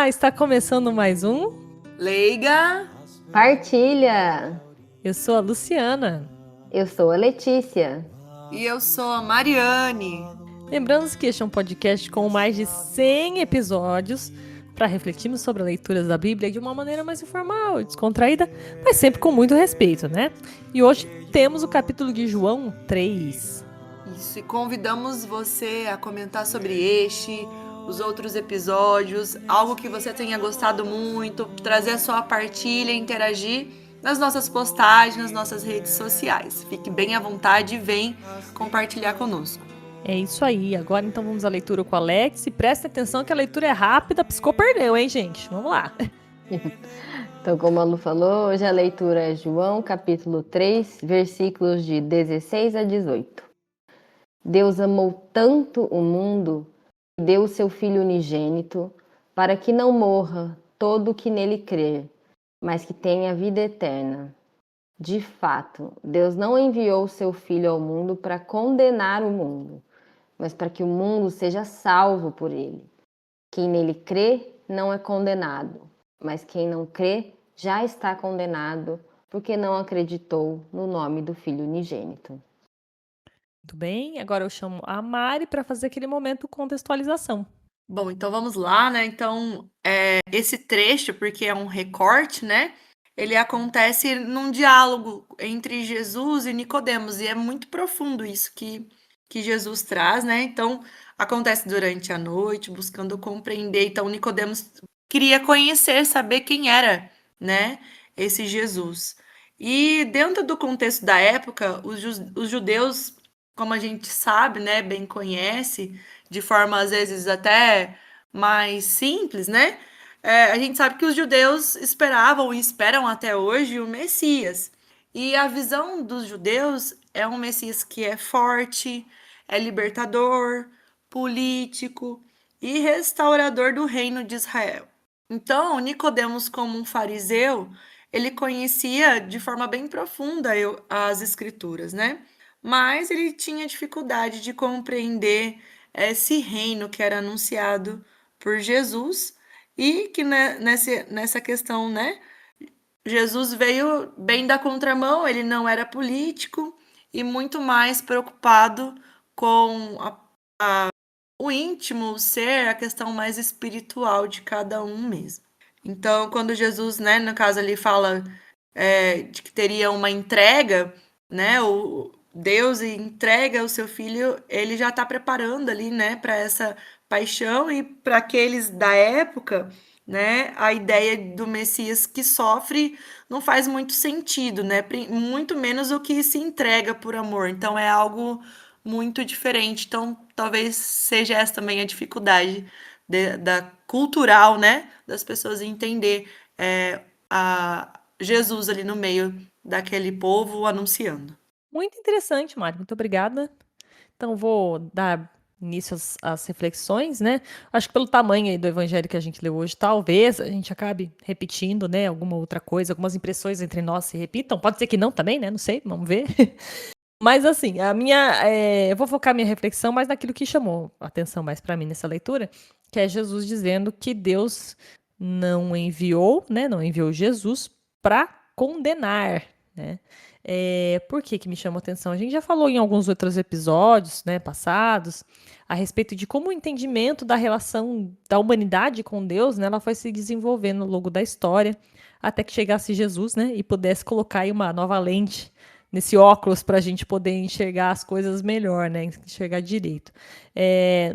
Olá, está começando mais um. Leiga. Partilha! Eu sou a Luciana. Eu sou a Letícia. E eu sou a Mariane. Lembrando que este é um podcast com mais de 100 episódios para refletirmos sobre a leitura da Bíblia de uma maneira mais informal e descontraída, mas sempre com muito respeito, né? E hoje temos o capítulo de João 3. Isso, e convidamos você a comentar sobre este, os outros episódios, algo que você tenha gostado muito, trazer a sua partilha, interagir nas nossas postagens, nas nossas redes sociais. Fique bem à vontade e vem compartilhar conosco. É isso aí. Agora então vamos à leitura com o Alex. E presta atenção que a leitura é rápida, piscou, perdeu, hein, gente? Vamos lá. Então, como a Lu falou, hoje a leitura é João, capítulo 3, versículos de 16 a 18. Deus amou tanto o mundo que deu o seu Filho unigênito, para que não morra todo o que nele crer, mas que tenha vida eterna. De fato, Deus não enviou o seu Filho ao mundo para condenar o mundo, mas para que o mundo seja salvo por ele. Quem nele crê não é condenado, mas quem não crê já está condenado, porque não acreditou no nome do Filho unigênito. Muito bem, agora eu chamo a Mari para fazer aquele momento contextualização. Bom, então vamos lá, né? Então, esse trecho, porque é um recorte, né? Ele acontece num diálogo entre Jesus e Nicodemos, e é muito profundo isso que Jesus traz, né? Então, acontece durante a noite, buscando compreender. Então, Nicodemos queria conhecer, saber quem era, né? Esse Jesus. E dentro do contexto da época, os judeus, como a gente sabe, né, bem conhece, de forma às vezes até mais simples, né? A gente sabe que os judeus esperavam e esperam até hoje o Messias. E a visão dos judeus é um Messias que é forte, é libertador, político e restaurador do reino de Israel. Então, Nicodemos, como um fariseu, ele conhecia de forma bem profunda as escrituras, né? Mas ele tinha dificuldade de compreender esse reino que era anunciado por Jesus e que nessa questão, né? Jesus veio bem da contramão, ele não era político e muito mais preocupado com o íntimo, o ser, a questão mais espiritual de cada um mesmo. Então, quando Jesus, né, no caso ali fala de que teria uma entrega, né, o Deus entrega o seu filho, ele já está preparando ali, né, para essa paixão e para aqueles da época, né, a ideia do Messias que sofre não faz muito sentido, né, muito menos o que se entrega por amor. Então é algo muito diferente. Então talvez seja essa também a dificuldade da cultural, né, das pessoas entender a Jesus ali no meio daquele povo anunciando. Muito interessante, Mari. Muito obrigada. Então, vou dar início às reflexões, né? Acho que pelo tamanho aí do evangelho que a gente leu hoje, talvez a gente acabe repetindo, né? Alguma outra coisa, algumas impressões entre nós se repitam. Pode ser que não também, né? Não sei, vamos ver. Mas assim, eu vou focar minha reflexão mais naquilo que chamou a atenção mais para mim nessa leitura, que é Jesus dizendo que Deus não enviou, né? Não enviou Jesus para condenar, né? Por que me chamou a atenção? A gente já falou em alguns outros episódios, né, passados, a respeito de como o entendimento da relação da humanidade com Deus, né, ela foi se desenvolvendo ao longo da história, até que chegasse Jesus, né, e pudesse colocar aí uma nova lente nesse óculos para a gente poder enxergar as coisas melhor, né, enxergar direito.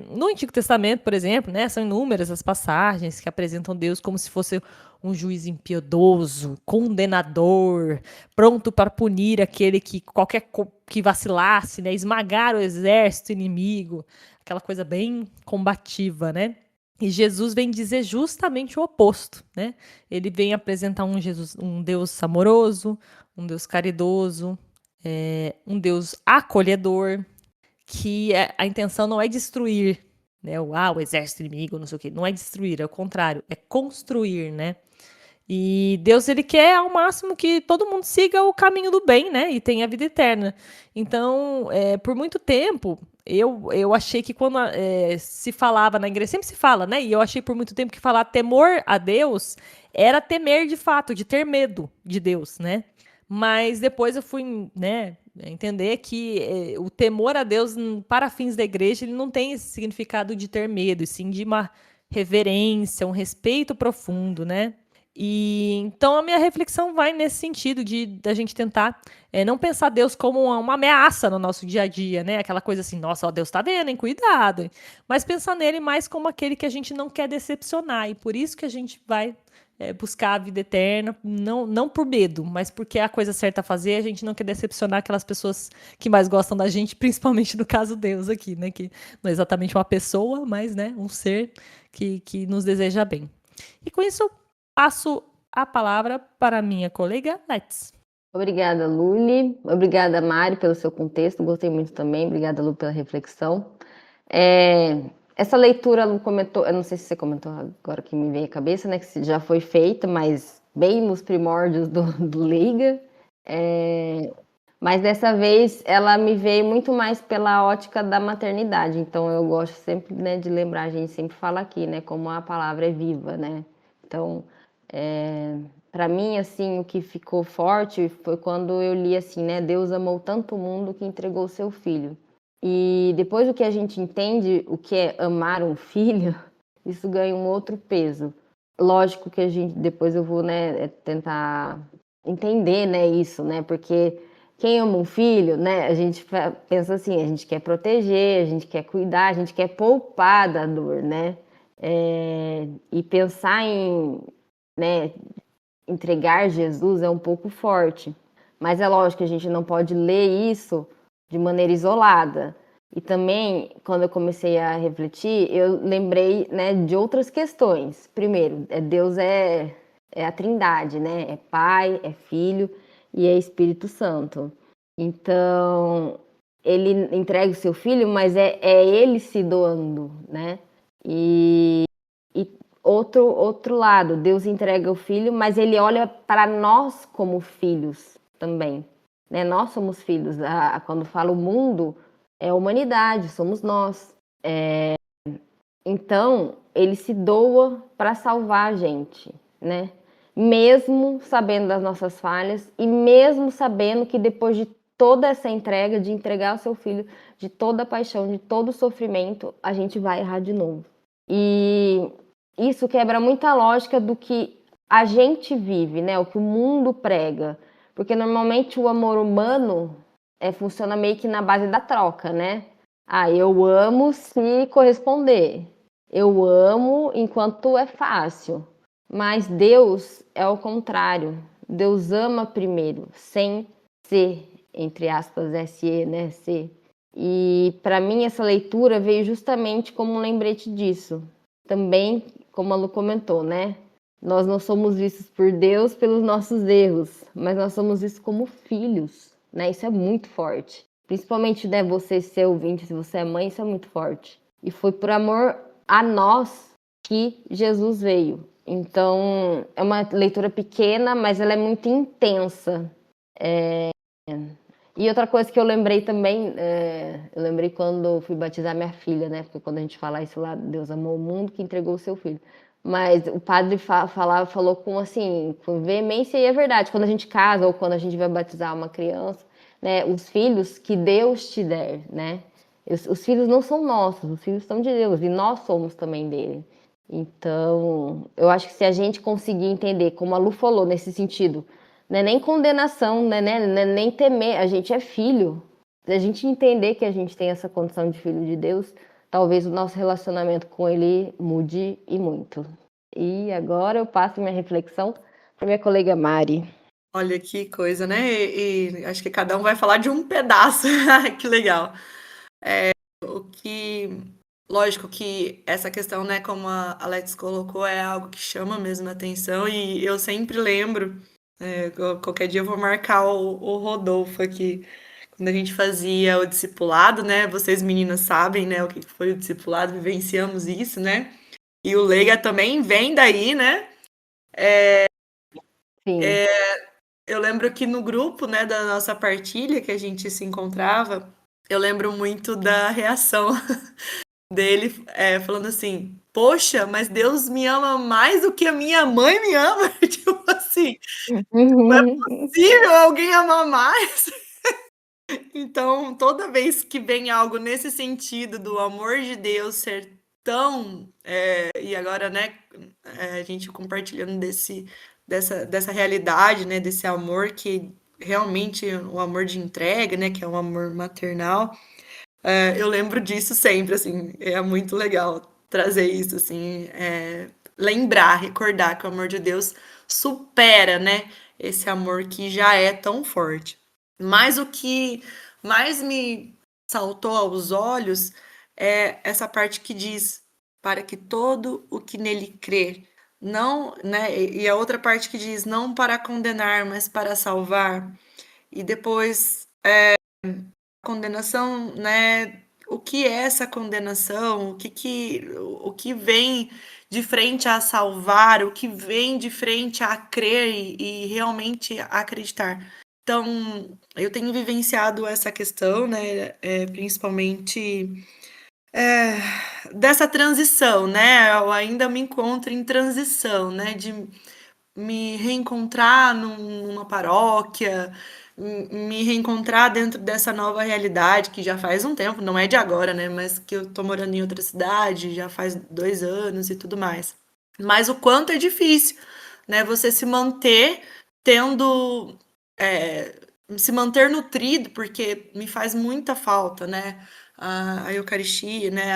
No Antigo Testamento, por exemplo, né, são inúmeras as passagens que apresentam Deus como se fosse um juiz impiedoso, condenador, pronto para punir aquele que que vacilasse, né, esmagar o exército inimigo, aquela coisa bem combativa, né? E Jesus vem dizer justamente o oposto, né? Ele vem apresentar um Deus amoroso, um Deus caridoso, um Deus acolhedor, que a intenção não é destruir, né? O exército inimigo, não sei o quê. Não é destruir, é o contrário, é construir, né? E Deus, ele quer ao máximo que todo mundo siga o caminho do bem, né? E tenha a vida eterna. Então, por muito tempo, eu achei que quando se falava na igreja, sempre se fala, né? E eu achei por muito tempo que falar temor a Deus era temer de fato, de ter medo de Deus, né? Mas depois eu fui, né, entender que o temor a Deus, para fins da igreja, ele não tem esse significado de ter medo, e sim de uma reverência, um respeito profundo, né? E então a minha reflexão vai nesse sentido de da gente tentar não pensar Deus como uma ameaça no nosso dia a dia, né? Aquela coisa assim, nossa, ó, Deus tá vendo, hein? Cuidado. Mas pensar nele mais como aquele que a gente não quer decepcionar. E por isso que a gente vai buscar a vida eterna, não por medo, mas porque é a coisa certa a fazer, a gente não quer decepcionar aquelas pessoas que mais gostam da gente, principalmente no caso Deus aqui, né? Que não é exatamente uma pessoa, mas né, um ser que nos deseja bem. E com isso, passo a palavra para a minha colega Let's. Obrigada, Luli. Obrigada, Mari, pelo seu contexto. Gostei muito também. Obrigada, Lu, pela reflexão. Essa leitura, Lu comentou, eu não sei se você comentou agora que me veio à cabeça, né? Que já foi feita, mas bem nos primórdios do Liga. Mas dessa vez ela me veio muito mais pela ótica da maternidade. Então eu gosto sempre, né, de lembrar, a gente sempre fala aqui, né? Como a palavra é viva, né? Então, para mim, assim, o que ficou forte foi quando eu li assim, né? Deus amou tanto o mundo que entregou o seu filho. E depois do que a gente entende o que é amar um filho, isso ganha um outro peso. Lógico que a gente, depois eu vou, né, tentar entender, né, isso, né? Porque quem ama um filho, né, a gente pensa assim, a gente quer proteger, a gente quer cuidar, a gente quer poupar da dor, né? E pensar em, né, entregar Jesus é um pouco forte. Mas é lógico que a gente não pode ler isso de maneira isolada. E também, quando eu comecei a refletir, eu lembrei, né, de outras questões. Primeiro, Deus é a Trindade, né? É Pai, é Filho e é Espírito Santo. Então, ele entrega o seu filho, mas é ele se doando, né? E outro lado, Deus entrega o filho, mas ele olha para nós como filhos também, né? Nós somos filhos. Quando fala o mundo, é a humanidade, somos nós. Então, ele se doa para salvar a gente, né? Mesmo sabendo das nossas falhas e mesmo sabendo que depois de toda essa entrega, de entregar o seu filho, de toda a paixão, de todo o sofrimento, a gente vai errar de novo. E isso quebra muita lógica do que a gente vive, né? O que o mundo prega. Porque normalmente o amor humano funciona meio que na base da troca, né? Eu amo se corresponder. Eu amo enquanto é fácil. Mas Deus é o contrário. Deus ama primeiro, sem ser, entre aspas, SE, né? Ser. E para mim essa leitura veio justamente como um lembrete disso. Também, como a Lu comentou, né? Nós não somos vistos por Deus pelos nossos erros, mas nós somos vistos como filhos, né? Isso é muito forte. Principalmente, né, você ser ouvinte, se você é mãe, isso é muito forte. E foi por amor a nós que Jesus veio. Então, é uma leitura pequena, mas ela é muito intensa. E outra coisa que eu lembrei também, eu lembrei quando fui batizar minha filha, né? Porque quando a gente fala isso lá, Deus amou o mundo que entregou o seu filho. Mas o padre falou com, assim, com veemência, e é verdade. Quando a gente casa ou quando a gente vai batizar uma criança, né? Os filhos que Deus te der, né? Os filhos não são nossos, os filhos são de Deus e nós somos também dele. Então, eu acho que se a gente conseguir entender, como a Lu falou, nesse sentido, não é nem condenação, não é nem temer, a gente é filho. Se a gente entender que a gente tem essa condição de filho de Deus, talvez o nosso relacionamento com ele mude e muito. E agora eu passo minha reflexão para minha colega Mari. Olha que coisa, né? E acho que cada um vai falar de um pedaço. Que legal. Lógico que essa questão, né, como a Alex colocou, é algo que chama mesmo a atenção, e eu sempre lembro, qualquer dia eu vou marcar o Rodolfo aqui, quando a gente fazia o discipulado, né? Vocês meninas sabem, né, o que foi o discipulado, vivenciamos isso, né? E o Leiga também vem daí, né? Sim. Eu lembro que no grupo, né, da nossa partilha que a gente se encontrava, eu lembro muito da reação dele falando assim: Poxa, mas Deus me ama mais do que a minha mãe me ama. Tipo assim, não é possível alguém amar mais. Então, toda vez que vem algo nesse sentido do amor de Deus ser tão. E agora, né, a gente compartilhando dessa realidade, né, desse amor que realmente o amor de entrega, né, que é um amor maternal. Eu lembro disso sempre, assim, é muito legal trazer isso, assim, lembrar, recordar que o amor de Deus supera, né, esse amor que já é tão forte. Mas o que mais me saltou aos olhos é essa parte que diz, para que todo o que nele crê, não, né, e a outra parte que diz, não para condenar, mas para salvar, e depois condenação, né? O que é essa condenação? O que vem de frente a salvar? O que vem de frente a crer e realmente acreditar? Então, eu tenho vivenciado essa questão, né? Principalmente é, dessa transição, né? Eu ainda me encontro em transição, né? De me reencontrar numa paróquia, me reencontrar dentro dessa nova realidade que já faz um tempo, não é de agora, né? Mas que eu tô morando em outra cidade, já faz 2 anos e tudo mais. Mas o quanto é difícil, né? Você se manter tendo, se manter nutrido, porque me faz muita falta, né? A Eucaristia, né?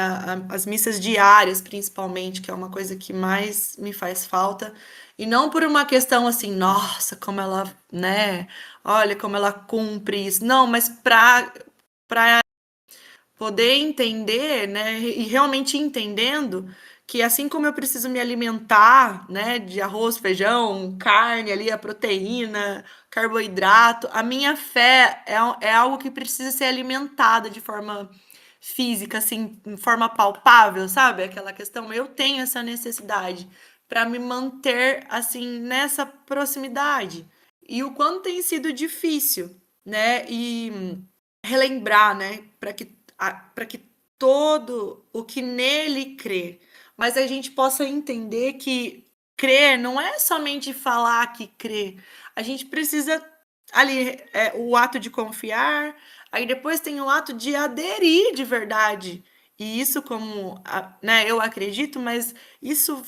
As missas diárias, principalmente, que é uma coisa que mais me faz falta. E não por uma questão assim, nossa, como ela, né? Olha como ela cumpre isso. Não, mas para poder entender, né? E realmente entendendo que assim como eu preciso me alimentar, né, de arroz, feijão, carne ali, a proteína, carboidrato, a minha fé é algo que precisa ser alimentada de forma física, assim, em forma palpável, sabe? Aquela questão, eu tenho essa necessidade para me manter assim nessa proximidade. E o quanto tem sido difícil, né? E relembrar, né, para que todo o que nele crê, mas a gente possa entender que crer não é somente falar que crê, a gente precisa ali o ato de confiar, aí depois tem o ato de aderir de verdade. E isso, como né, eu acredito, mas isso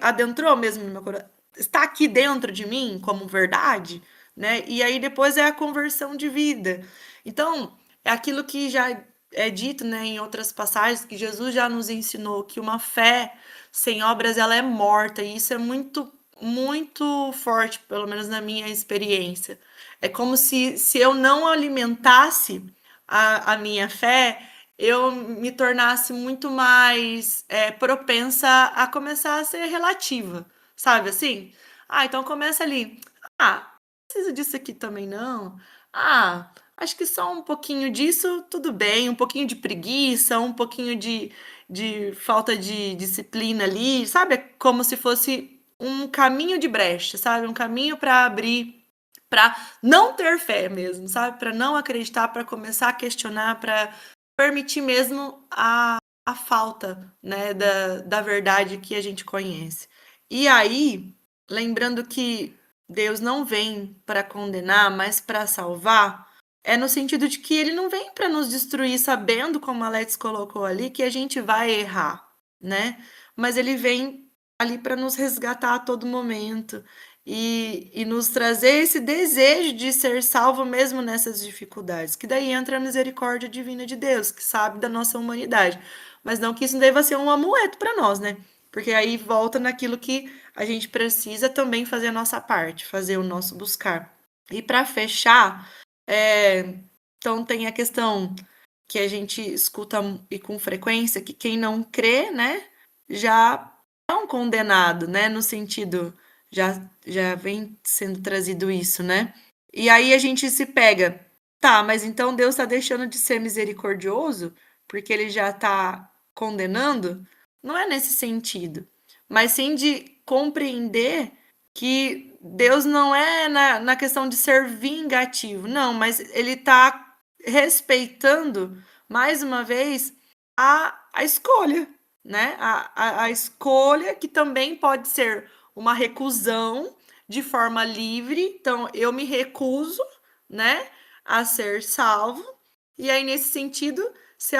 adentrou mesmo no meu coração, está aqui dentro de mim como verdade, né? E aí depois é a conversão de vida. Então, é aquilo que já é dito, né, em outras passagens, que Jesus já nos ensinou que uma fé sem obras ela é morta, e isso é muito, muito forte, pelo menos na minha experiência. É como se eu não alimentasse a minha fé, eu me tornasse muito mais propensa a começar a ser relativa, sabe assim? Então começa ali. Ah, não preciso disso aqui também não. Acho que só um pouquinho disso, tudo bem. Um pouquinho de preguiça, um pouquinho de falta de disciplina ali, sabe? É como se fosse um caminho de brecha, sabe? Um caminho para abrir, para não ter fé mesmo, sabe? Para não acreditar, para começar a questionar, para permitir mesmo a falta, né, da verdade que a gente conhece. E aí, lembrando que Deus não vem para condenar, mas para salvar, é no sentido de que ele não vem para nos destruir, sabendo, como a Alex colocou ali, que a gente vai errar, né? Mas ele vem ali para nos resgatar a todo momento e nos trazer esse desejo de ser salvo mesmo nessas dificuldades, que daí entra a misericórdia divina de Deus, que sabe da nossa humanidade. Mas não que isso deva ser um amuleto para nós, né? Porque aí volta naquilo que a gente precisa também fazer a nossa parte, fazer o nosso buscar. E para fechar, então tem a questão que a gente escuta e com frequência, que quem não crê, né, já é um condenado, né, no sentido, já vem sendo trazido isso, né? E aí a gente se pega, tá, mas então Deus está deixando de ser misericordioso porque ele já está condenando? Não é nesse sentido, mas sim de compreender que Deus não é na questão de ser vingativo, não, mas ele está respeitando, mais uma vez, a escolha, né? A escolha que também pode ser uma recusão de forma livre. Então, eu me recuso, né, a ser salvo. E aí, nesse sentido, se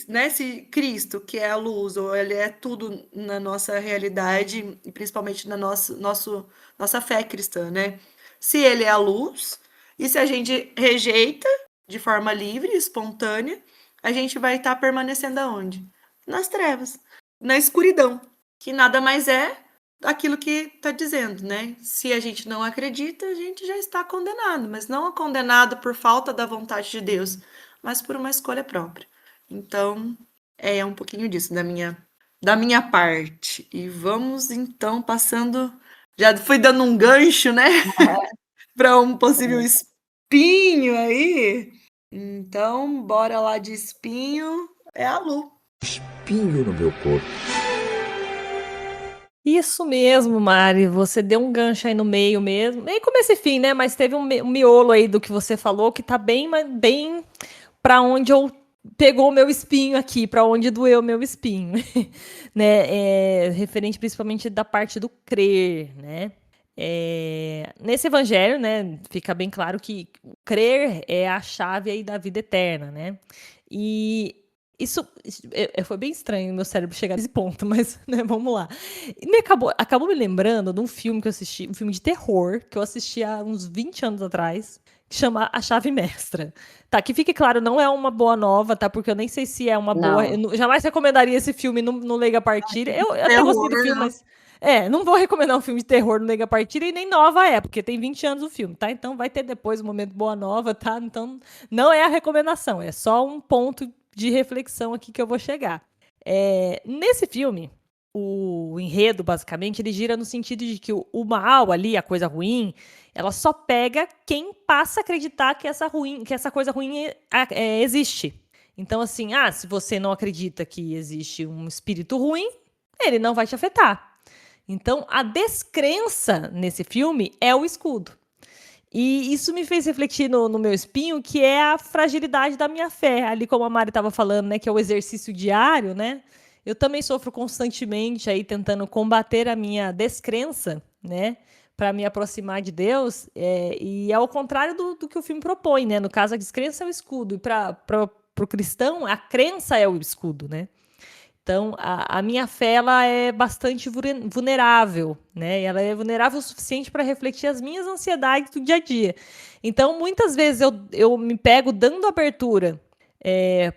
né, se Cristo, que é a luz, ou ele é tudo na nossa realidade, e principalmente na nossa fé cristã, né? Se ele é a luz, e se a gente rejeita de forma livre, espontânea, a gente vai estar permanecendo aonde? Nas trevas, na escuridão, que nada mais é aquilo que está dizendo, né? Se a gente não acredita, a gente já está condenado, mas não condenado por falta da vontade de Deus, mas por uma escolha própria. Então, é um pouquinho disso da minha parte. E vamos então passando, já fui dando um gancho, né, para um possível espinho aí. Então, bora lá de espinho, é a Lu. Espinho no meu corpo. Isso mesmo, Mari, você deu um gancho aí no meio mesmo, meio começo e fim, né? Mas teve um miolo aí do que você falou que tá bem para onde eu pegou o meu espinho aqui, para onde doeu o meu espinho, né? Referente principalmente da parte do crer, né? Nesse evangelho, né, fica bem claro que o crer é a chave aí da vida eterna, né? E isso foi bem estranho meu cérebro chegar nesse ponto, mas né, vamos lá. E acabou me lembrando de um filme que eu assisti, um filme de terror que eu assisti há uns 20 anos atrás, que chama A Chave Mestra. Tá, que fique claro, não é uma boa nova, tá? Porque eu nem sei se é uma boa. Não. Eu jamais recomendaria esse filme no Leiga Partilha. Eu até gostei do Terror, filme, não. mas. Não vou recomendar um filme de terror no Leiga Partilha e nem nova é, porque tem 20 anos o filme, tá? Então vai ter depois um momento boa nova, tá? Então não é a recomendação, é só um ponto de reflexão aqui que eu vou chegar. Nesse filme, o enredo, basicamente, ele gira no sentido de que o mal ali, a coisa ruim, ela só pega quem passa a acreditar que essa coisa ruim existe. Então, assim, se você não acredita que existe um espírito ruim, ele não vai te afetar. Então, a descrença nesse filme é o escudo. E isso me fez refletir no meu espinho, que é a fragilidade da minha fé. Ali, como a Mari estava falando, né, que é o exercício diário, né? Eu também sofro constantemente aí tentando combater a minha descrença, né? Para me aproximar de Deus. E é ao contrário do que o filme propõe, né? No caso, a descrença é o escudo. E para o cristão, a crença é o escudo, né? Então, a minha fé ela é bastante vulnerável, né? E ela é vulnerável o suficiente para refletir as minhas ansiedades do dia a dia. Então, muitas vezes eu me pego dando abertura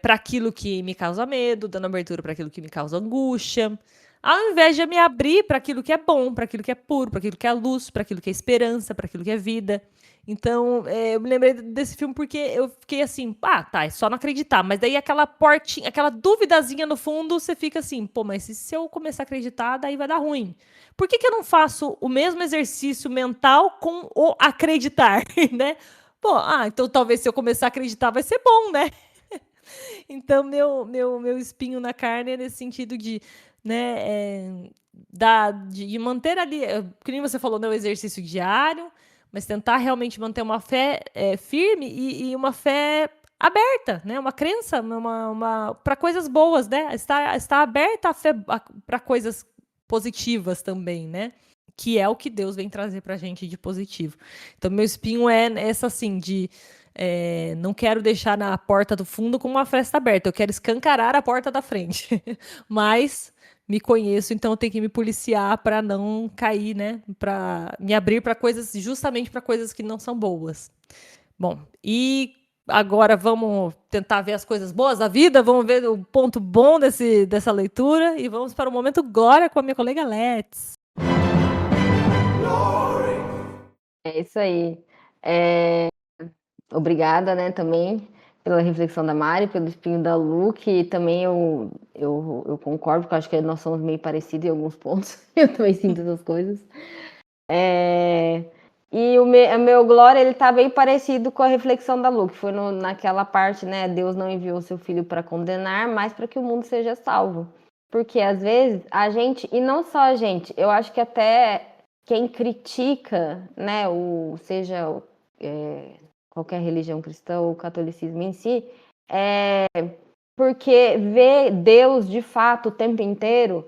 para aquilo que me causa medo, dando abertura para aquilo que me causa angústia, ao invés de eu me abrir para aquilo que é bom, para aquilo que é puro, para aquilo que é luz, para aquilo que é esperança, para aquilo que é vida. Então, eu me lembrei desse filme porque eu fiquei assim, tá, é só não acreditar. Mas daí aquela portinha, aquela duvidazinha no fundo, você fica assim, pô, mas se eu começar a acreditar, daí vai dar ruim. Por que eu não faço o mesmo exercício mental com o acreditar, né? Pô, então talvez se eu começar a acreditar vai ser bom, né? Então, meu espinho na carne é nesse sentido de, né, de manter ali, que nem você falou, né, o exercício diário, mas tentar realmente manter uma fé firme e uma fé aberta, né, uma crença para coisas boas, né, estar aberta a fé para coisas positivas também, né, que é o que Deus vem trazer para a gente de positivo. Então, meu espinho é essa, assim, de não quero deixar na porta do fundo com uma fresta aberta, eu quero escancarar a porta da frente. Mas me conheço, então eu tenho que me policiar para não cair, né? Para me abrir para coisas, justamente para coisas que não são boas. Bom, e agora vamos tentar ver as coisas boas da vida, vamos ver o ponto bom dessa leitura e vamos para o momento glória com a minha colega Let's. É isso aí. Obrigada, né, também pela reflexão da Mari, pelo espinho da Lu, que também eu concordo, porque eu acho que nós somos meio parecidos em alguns pontos. Eu também sinto essas coisas. E o meu glória, ele tá bem parecido com a reflexão da Lu, que foi naquela parte, né, Deus não enviou seu filho para condenar, mas para que o mundo seja salvo. Porque às vezes a gente, e não só a gente, eu acho que até quem critica, né, seja qualquer religião cristã ou catolicismo em si, porque ver Deus de fato o tempo inteiro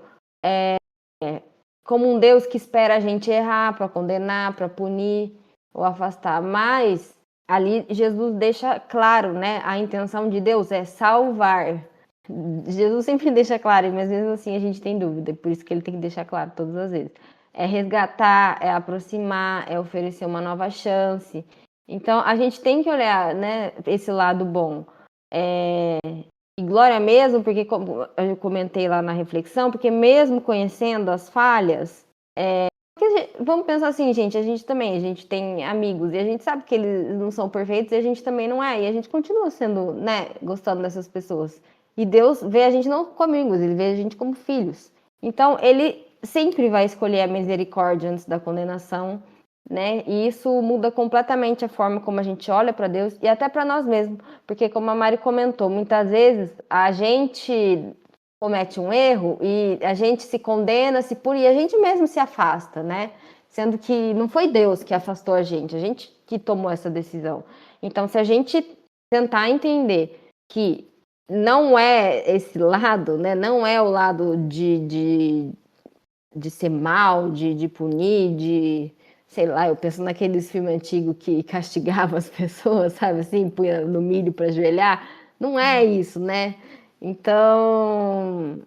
como um Deus que espera a gente errar para condenar, para punir ou afastar. Mas ali Jesus deixa claro, né? A intenção de Deus é salvar. Jesus sempre deixa claro, mas mesmo assim a gente tem dúvida, por isso que ele tem que deixar claro todas as vezes. É resgatar, é aproximar, é oferecer uma nova chance. Então a gente tem que olhar, né, esse lado bom. E glória mesmo, porque como eu comentei lá na reflexão, porque mesmo conhecendo as falhas, vamos pensar assim, gente, a gente tem amigos e a gente sabe que eles não são perfeitos e a gente também não é, e a gente continua sendo, né, gostando dessas pessoas. E Deus vê a gente não como amigos, ele vê a gente como filhos. Então, ele sempre vai escolher a misericórdia antes da condenação, né? E isso muda completamente a forma como a gente olha para Deus e até para nós mesmos, porque como a Mari comentou, muitas vezes a gente comete um erro e a gente se condena, se pune e a gente mesmo se afasta, né? Sendo que não foi Deus que afastou a gente que tomou essa decisão. Então, se a gente tentar entender que não é esse lado, né? Não é o lado de ser mal, de punir, sei lá, eu penso naqueles filmes antigos que castigavam as pessoas, sabe assim, punha no milho para ajoelhar. Não é isso, né? Então,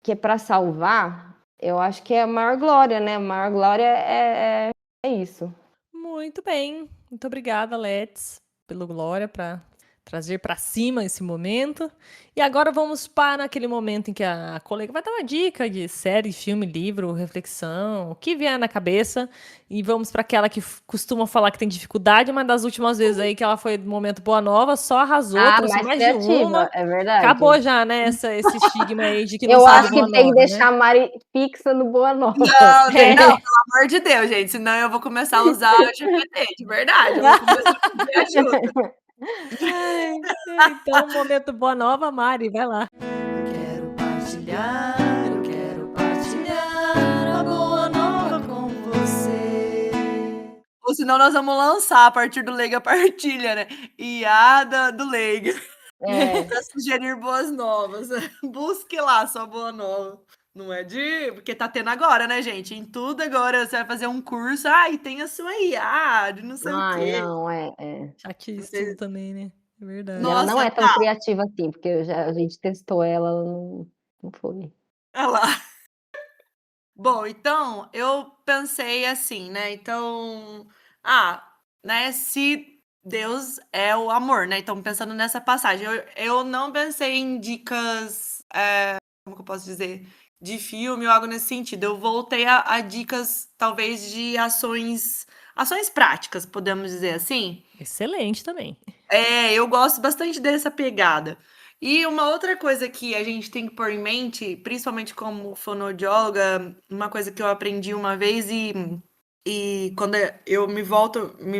que é para salvar, eu acho que é a maior glória, né? A maior glória é isso. Muito bem. Muito obrigada, Let's, pelo Glória, para trazer para cima esse momento. E agora vamos para aquele momento em que a colega vai dar uma dica de série, filme, livro, reflexão, o que vier na cabeça. E vamos para aquela que costuma falar que tem dificuldade, mas das últimas vezes aí que ela foi do momento Boa Nova, só arrasou, trouxe mais mais de criativa, uma. é verdade. Acabou já, né, esse estigma aí de que não Eu sabe acho que Boa tem que Nova, né? deixar a Mari fixa no Boa Nova. Não, pelo amor de Deus, gente, senão eu vou começar a usar o GPT, de verdade, eu vou começar a pedir ajuda. Então, momento Boa Nova, Mari, vai lá. Eu quero partilhar a boa nova com você. Ou senão nós vamos lançar a partir do Leiga Partilha, né? Iada do Leiga. Para sugerir boas novas. Busque lá sua boa nova. Não é de. Porque tá tendo agora, né, gente? Em tudo agora você vai fazer um curso. E tem a sua IA, de não sei o quê. Não, Chatice Você- tudo também, né? É verdade. E ela não Nossa, é tão criativa assim, porque a gente testou ela não foi. olha lá. Bom, então eu pensei assim, né? Então, né? Se Deus é o amor, né? Então, pensando nessa passagem, eu não pensei em dicas, como que eu posso dizer? De filme ou algo nesse sentido. Eu voltei a dicas, talvez, de ações práticas, podemos dizer assim. Excelente também. Eu gosto bastante dessa pegada. E uma outra coisa que a gente tem que pôr em mente, principalmente como fonoaudióloga, uma coisa que eu aprendi uma vez e quando eu me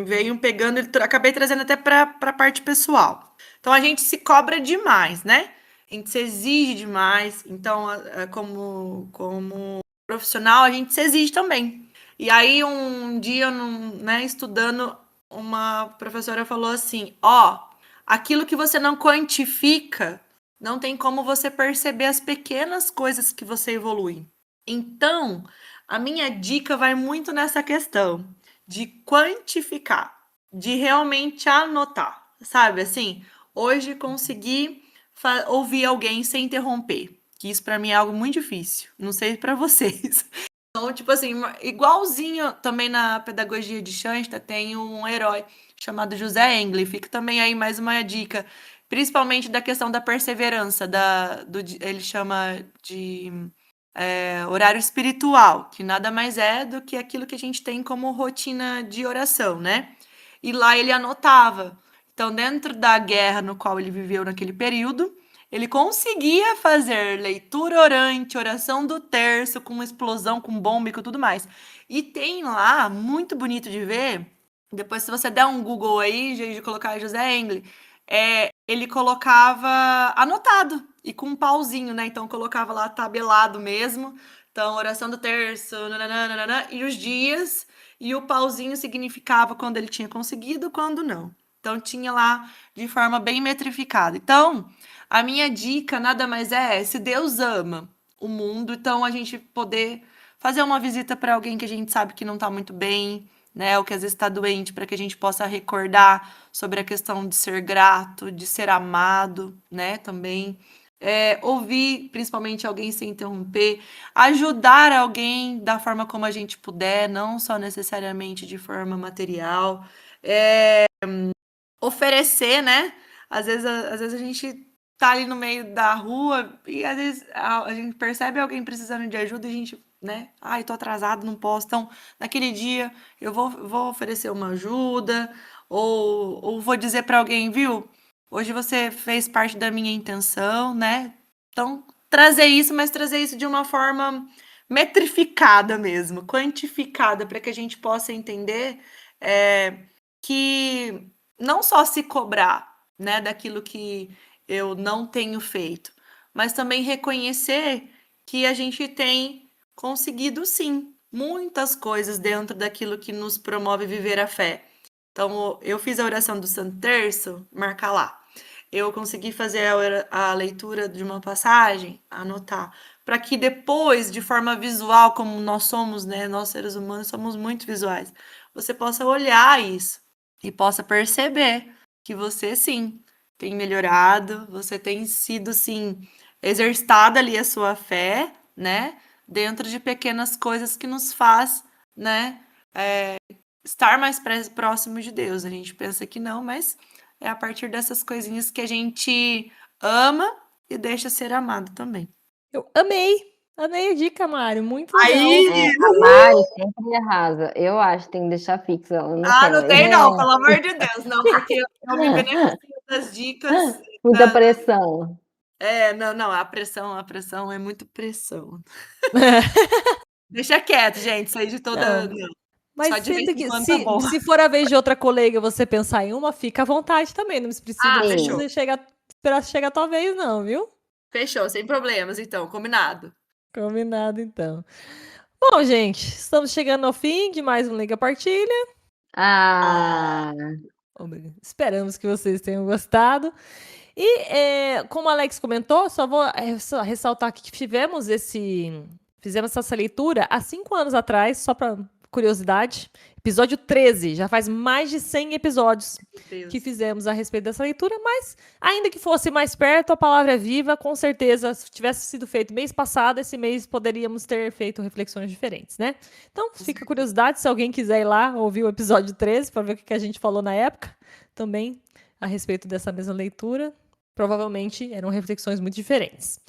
veio pegando e acabei trazendo até para a parte pessoal. Então a gente se cobra demais, né? A gente se exige demais. Então, como profissional, a gente se exige também. E aí, um dia, né, estudando, uma professora falou assim: aquilo que você não quantifica, não tem como você perceber as pequenas coisas que você evolui. Então, a minha dica vai muito nessa questão de quantificar, de realmente anotar, sabe? Assim, hoje consegui ouvir alguém sem interromper, que isso para mim é algo muito difícil. Não sei para vocês. Então, tipo assim, igualzinho também na pedagogia de Schanster, tem um herói chamado José Engel. Fica também aí mais uma dica, principalmente da questão da perseverança, ele chama de horário espiritual, que nada mais é do que aquilo que a gente tem como rotina de oração, né? E lá ele anotava. Então, dentro da guerra no qual ele viveu naquele período, ele conseguia fazer leitura orante, oração do terço, com explosão, com bomba e com tudo mais. E tem lá, muito bonito de ver, depois se você der um Google aí, de colocar José Engel, ele colocava anotado e com um pauzinho, né? Então colocava lá tabelado mesmo. Então, oração do terço, nananana, e os dias. e o pauzinho significava quando ele tinha conseguido, quando não. Então, tinha lá de forma bem metrificada. Então, a minha dica nada mais é, se Deus ama o mundo, então a gente poder fazer uma visita para alguém que a gente sabe que não está muito bem, né? Ou que às vezes está doente, para que a gente possa recordar sobre a questão de ser grato, de ser amado, né? Também. Ouvir, principalmente, alguém sem interromper, ajudar alguém da forma como a gente puder, não só necessariamente de forma material. Oferecer, né? Às vezes a gente tá ali no meio da rua e às vezes a gente percebe alguém precisando de ajuda e a gente, né? Ai, tô atrasado, não posso. Então, naquele dia eu vou oferecer uma ajuda ou vou dizer para alguém, viu? Hoje você fez parte da minha intenção, né? Então, trazer isso, mas trazer isso de uma forma metrificada mesmo, quantificada, para que a gente possa entender que não só se cobrar, né, daquilo que eu não tenho feito, mas também reconhecer que a gente tem conseguido sim muitas coisas dentro daquilo que nos promove viver a fé. Então, eu fiz a oração do Santo Terço, marca lá. Eu consegui fazer a leitura de uma passagem, anotar, para que depois, de forma visual, como nós somos, né, nós seres humanos somos muito visuais, você possa olhar isso e possa perceber que você sim tem melhorado, você tem sido sim exercitada ali a sua fé, né, dentro de pequenas coisas que nos faz, né, estar mais próximo de Deus. A gente pensa que não, mas é a partir dessas coisinhas que a gente ama e deixa ser amado também. Eu amei a dica, Mário, muito legal. Aí, A Mari sempre arrasa. Eu acho que tem que deixar fixo ela na tela. não tem não, pelo amor de Deus, não, porque eu me beneficio das dicas. Muita pressão. Não, a pressão é muito pressão. Deixa quieto, gente, isso aí de toda. Não. Não. Mas Só de vez sinta em que quando tá bom. se for a vez de outra colega você pensar em uma, fica à vontade também. Não fechou. precisa esperar chegar a tua vez, não, viu? Fechou, sem problemas, então, combinado. Combinado, então. Bom, gente, estamos chegando ao fim de mais um Liga Partilha. Esperamos que vocês tenham gostado. E, como o Alex comentou, só vou ressaltar aqui que fizemos essa leitura há 5 anos atrás, só para curiosidade. Episódio 13, já faz mais de 100 episódios que fizemos a respeito dessa leitura, mas ainda que fosse mais perto, a palavra é viva, com certeza, se tivesse sido feito mês passado, esse mês poderíamos ter feito reflexões diferentes, né? Então, fica a curiosidade, se alguém quiser ir lá ouvir o episódio 13 para ver o que a gente falou na época, também a respeito dessa mesma leitura, provavelmente eram reflexões muito diferentes.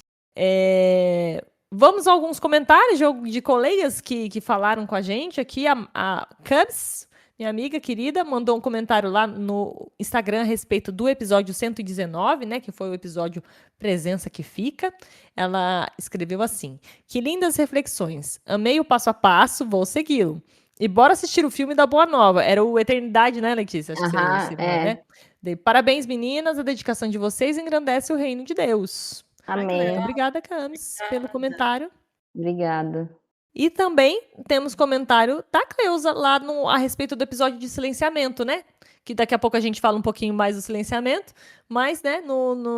Vamos a alguns comentários de colegas que falaram com a gente aqui. A Cubs, minha amiga querida, mandou um comentário lá no Instagram a respeito do episódio 119, né, que foi o episódio Presença que Fica. Ela escreveu assim: que lindas reflexões. Amei o passo a passo, vou segui-lo. E bora assistir o filme da Boa Nova. Era o Eternidade, né, Letícia? Acho que você citou, né? Parabéns, meninas. A dedicação de vocês engrandece o reino de Deus. Amém. Muito obrigada, Camis, pelo comentário. Obrigada. E também temos comentário da Cleusa lá a respeito do episódio de silenciamento, né? Que daqui a pouco a gente fala um pouquinho mais do silenciamento, mas, né,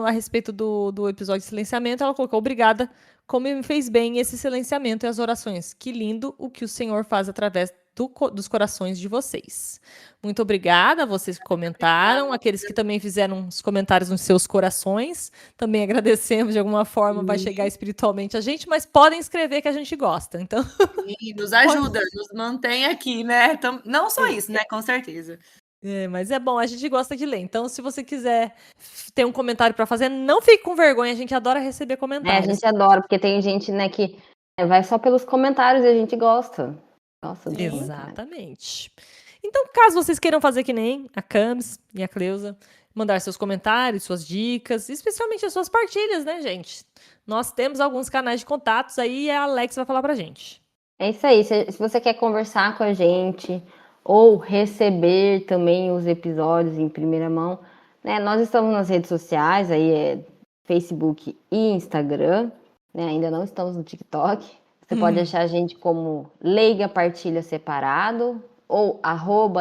a respeito do episódio de silenciamento, ela colocou: obrigada, como me fez bem esse silenciamento e as orações. Que lindo o que o Senhor faz através dos corações de vocês. Muito obrigada a vocês que comentaram, aqueles que também fizeram os comentários nos seus corações, também agradecemos, de alguma forma vai chegar espiritualmente a gente, mas podem escrever que a gente gosta, então... E nos ajuda, nos mantém aqui, né? Então, não só isso, né? Com certeza. Mas é bom, a gente gosta de ler, então se você quiser ter um comentário para fazer, não fique com vergonha, a gente adora receber comentários. A gente adora, porque tem gente, né, que vai só pelos comentários e a gente gosta. Nossa, exatamente. Então, caso vocês queiram fazer que nem a Camis e a Cleusa, mandar seus comentários, suas dicas, especialmente as suas partilhas, né, gente? Nós temos alguns canais de contatos aí e a Alex vai falar pra gente. É isso aí. Se você quer conversar com a gente ou receber também os episódios em primeira mão, né, nós estamos nas redes sociais, aí Facebook e Instagram, né, ainda não estamos no TikTok. Você pode achar a gente como Leiga Partilha separado, ou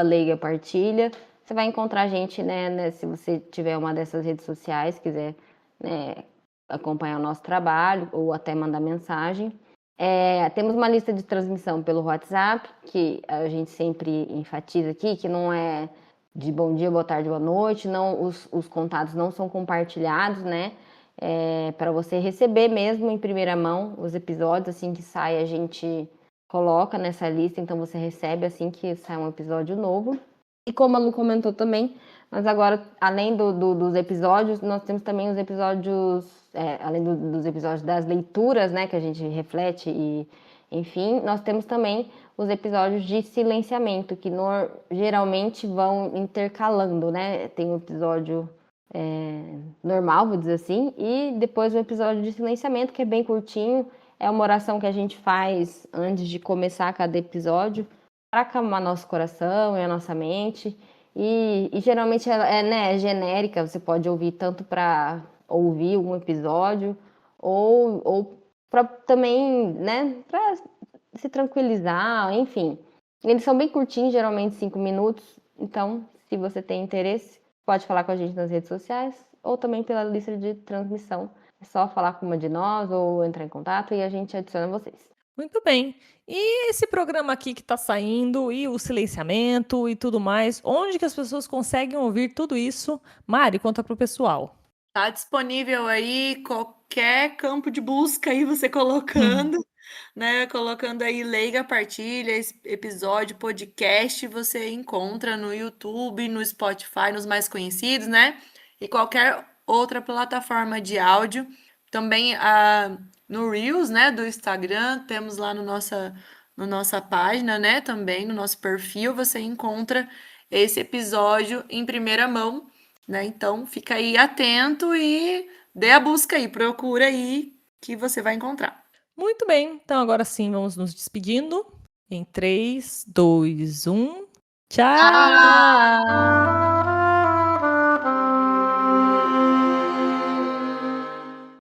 @leigapartilha. Você vai encontrar a gente, né, se você tiver uma dessas redes sociais, quiser, né, acompanhar o nosso trabalho ou até mandar mensagem. Temos uma lista de transmissão pelo WhatsApp, que a gente sempre enfatiza aqui, que não é de bom dia, boa tarde, boa noite, não, os contatos não são compartilhados, né? Para você receber mesmo em primeira mão os episódios, assim que sai a gente coloca nessa lista, então você recebe assim que sai um episódio novo. E como a Lu comentou também, mas agora, além dos episódios, nós temos também os episódios, além dos episódios das leituras, né, que a gente reflete e, enfim, nós temos também os episódios de silenciamento, que geralmente vão intercalando, né? Tem um episódio normal, vou dizer assim, e depois o episódio de silenciamento, que é bem curtinho, é uma oração que a gente faz antes de começar cada episódio, para acalmar nosso coração e a nossa mente. E geralmente ela né, genérica, você pode ouvir tanto para ouvir um episódio ou para também, né, para se tranquilizar, enfim. Eles são bem curtinhos, geralmente 5 minutos. Então, se você tem interesse, pode falar com a gente nas redes sociais ou também pela lista de transmissão. É só falar com uma de nós ou entrar em contato e a gente adiciona vocês. Muito bem. E esse programa aqui que está saindo, e o silenciamento e tudo mais, onde que as pessoas conseguem ouvir tudo isso? Mari, conta pro pessoal. Tá disponível aí qualquer campo de busca aí você colocando, né? Colocando aí Leiga Partilha, episódio, podcast, você encontra no YouTube, no Spotify, nos mais conhecidos, né? E qualquer outra plataforma de áudio. Também no Reels, né, do Instagram, temos lá no nossa página, né? Também no nosso perfil, você encontra esse episódio em primeira mão, né? Então, fica aí atento e dê a busca aí, procura aí que você vai encontrar. Muito bem. Então, agora sim, vamos nos despedindo. Em 3, 2, 1. Tchau! Tchau!